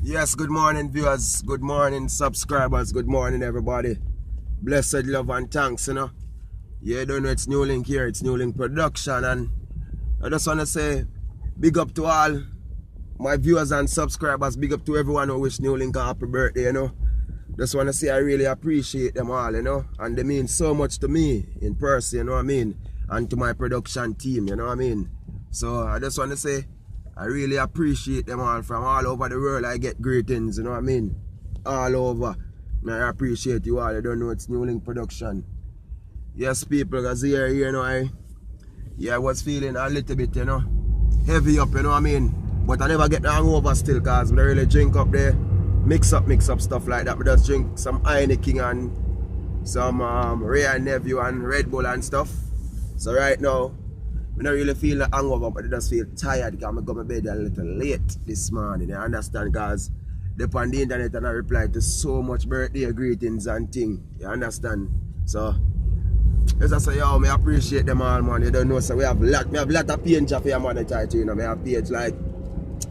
Yes, good morning viewers, good morning subscribers, good morning everybody. Blessed love and thanks, you know. You don't know it's New Link here, it's New Link Production, and I just want to say big up to all my viewers and subscribers, big up to everyone who wish New Link a happy birthday, you know. Just want to say I really appreciate them all, you know, and they mean so much to me in person, you know what I mean, and to my production team, you know what I mean. So I just want to say I really appreciate them all from all over the world. I get greetings, you know what I mean? All over. I appreciate you all. You don't know it's New Link Production. Yes, people, because here, you know, I was feeling a little bit, you know, heavy up, you know what I mean? But I never get the hangover still, because I don't really drink up there, mix up stuff like that. I just drink some Heineken and some Ray & Nephew and Red Bull and stuff. So right now, I don't really feel the hangover, but I just feel tired because I got my bed a little late this morning. I understand, because they're on the internet and I reply to so much birthday greetings and things. You understand? So, as I say, yo, I appreciate them all, man. You don't know, so we have a lot of page for your monetize, you know. I have page like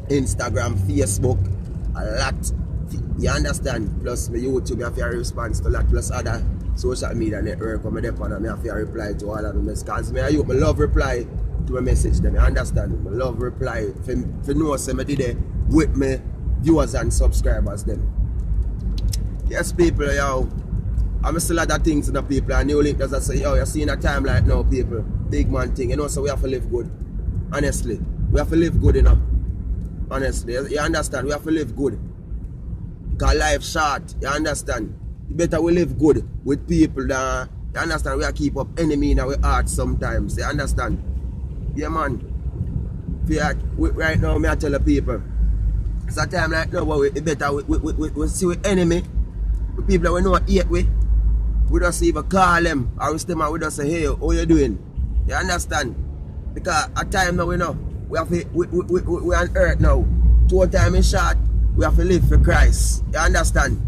Instagram, Facebook, a lot. You understand? Plus my YouTube, I have a response to that, plus other social media network where I depend on, I have to reply to all of them. Because I love reply to a message them, you understand? I love reply for know say I did it with my viewers and subscribers them. Yes, people, yo, I'm still a lot of things in the people, and New Link does I say, yo, you're seeing a time like now, people, big man thing, you know, so we have to live good. Honestly, we have to live good, you know. Honestly, you understand? We have to live good. Because life short, you understand? You better we live good with people that, you understand, we keep up enemy in our heart sometimes, you understand? Yeah, man. Right now, I tell the people, it's a time like now where we better we see with enemy, with people that we know hate we just even call them, or we still we just say, hey, how you doing? You understand? Because at time now we know, we on earth now, 2 times in short, we have to live for Christ, you understand?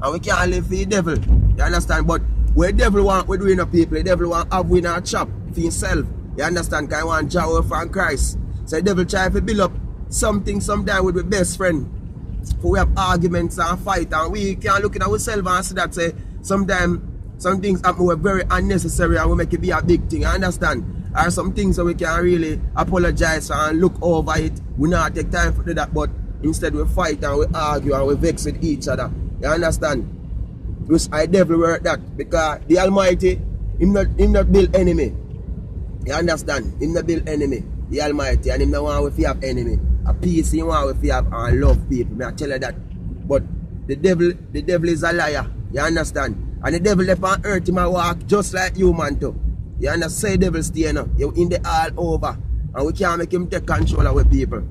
And we can't live for the devil, you understand? But where the devil want, we're doing the people, the devil want to have in our chop for himself, you understand? Because he want to draw from Christ. So the devil try to build up something sometime with the best friend. For we have arguments and fight, and we can't look at ourselves and see that say, sometimes some things happen were very unnecessary and we make it be a big thing, you understand? Or some things that we can really apologize for and look over it. We not take time for that, but instead we fight and we argue and we vex with each other. You understand? Which I devil work that, because the Almighty, him not build enemy. You understand? Him not build enemy. The Almighty, and him not want we have enemy. A peace he want we have and love people. I tell you that. But the devil is a liar. You understand? And the devil left on earth him walk just like human too. You understand? Say the devil stay now. You in the all over. And we can't make him take control of our people.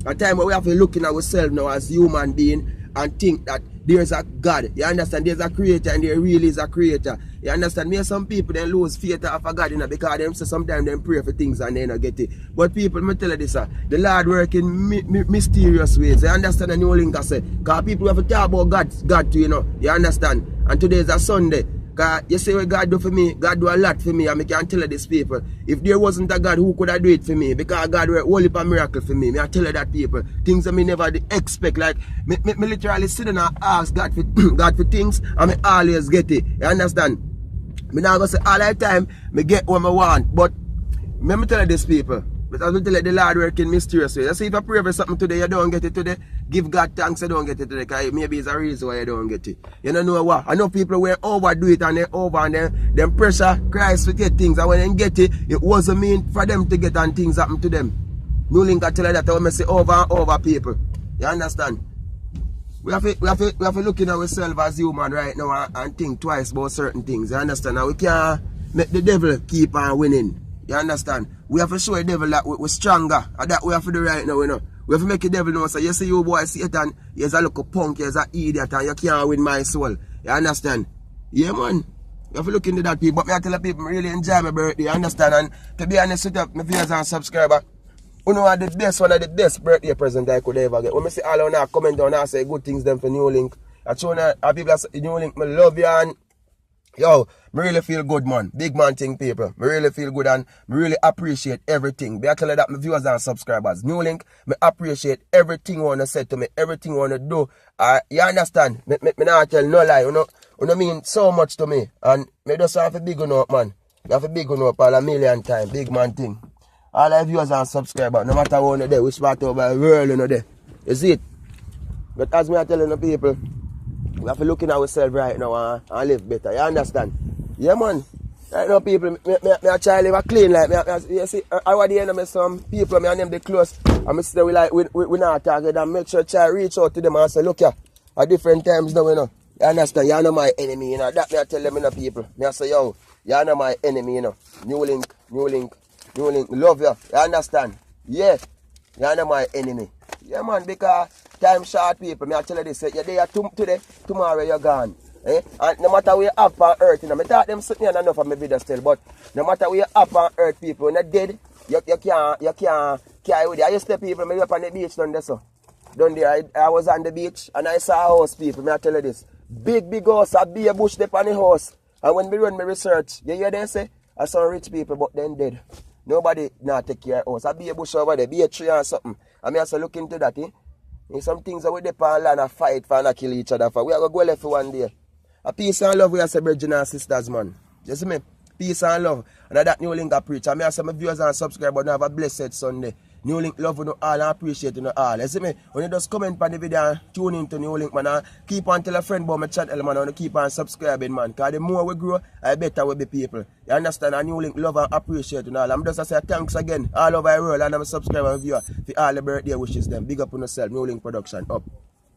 A time where we have to look in ourselves now as human being and think that there's a God. You understand? There's a creator and there really is a creator. You understand? Me, some people then lose faith of a God, you know, because them say sometimes they pray for things and they don't get it. But people, me tell you this, the Lord work in mysterious ways. You understand? The New Link I say. Because people have to talk about God too, you know. You understand? And today is a Sunday. Because you say what God do for me, God do a lot for me, and I can tell you this, people. If there wasn't a God, who could have do it for me? Because God worked whole heap of miracle for me. I tell you that, people. Things that me never expect. Like, me literally sit down and ask God for, God for things, and I always get it. You understand? Me not gonna say all the time, me get what I want. But, let me tell you this, people. But as I tell you, the Lord work in mysterious ways. You see, if I pray for something today, you don't get it today. Give God thanks, you don't get it today. Because maybe it's a reason why you don't get it. You don't know what? I know people will overdo it and they over and then pressure Christ to get things. And when they get it, it wasn't mean for them to get and things happen to them. New Link I tell you that I will say over and over people. You understand? We have to look in ourselves as human right now and think twice about certain things. You understand? Now we can't make the devil keep on winning. You understand? We have to show the devil that we're stronger. And that we have to do right now, you know. We have to make the devil know. So you see you boy Satan, he's a little punk, he's an idiot, and you can't win my soul. You understand? Yeah, man. You have to look into that, people. But me I tell the people, I really enjoy my birthday, you understand? And to be honest with you, my viewers and subscribers, you know the best one of the best birthday present I could ever get. When I see all of them comment down and say good things them for New Link. I show people that say New Link, I love you, and Yo, me really feel good, man. Big man thing, people. Me really feel good and me really appreciate everything. Be I tell you that my viewers and subscribers. New Link, me appreciate everything you wanna say to me, everything you wanna do. You understand? Me not tell no lie. You know mean so much to me. And me just have a big one up, man. Me have a big one up all a million times. Big man thing. All our viewers and subscribers, no matter who you there, which part of the world you know there. You see it? But as me I telling the people, we have to look in ourselves right now and live better. You understand? Yeah, man. Right now, people, me try to live clean. Like, you see, I want to end up some people, me and them they close. And me say, we not target and make sure try reach out to them and say, look here, at different times now, you know. You understand? You're not my enemy, you know. That me I tell them, you know, people. Me I say, yo, you're not my enemy, you know. New Link, love you. You understand? Yeah, you're not my enemy. Yeah, man, because time short, people. Me I tell you this, you're there today, tomorrow you're gone. Eh? And no matter where you up on earth, you know, I thought them sitting here enough of my video still, but no matter where you up on earth, people, when you're dead, you can't carry with you. I used to people, me up on the beach down there, so. Down there, I was on the beach, and I saw a house, people, me I tell you this. Big house, a big bush there on the house. And when we run my research, you hear them say, I saw rich people, but then dead. Nobody not take care of us. A big bush over there, be a tree or something. And me also look into that, eh? And some things that we depend on land and fight for and not kill each other for. We are going to go left for one day. A peace and love we are celebrating our sisters, man. You see me? Peace and love. And that New Link I preach. And I say my viewers and subscribers have a blessed Sunday. New Link love you all and appreciate you all. You see me? When you just comment on the video and tune into New Link, man, and keep on tell a friend about my channel, man, and keep on subscribing, man. Because the more we grow, the better we be people. You understand? And New Link love and appreciate you all. I'm just say thanks again all over the world and I'm a subscriber and viewer for all the birthday wishes them. Big up on yourself. New Link production. Up.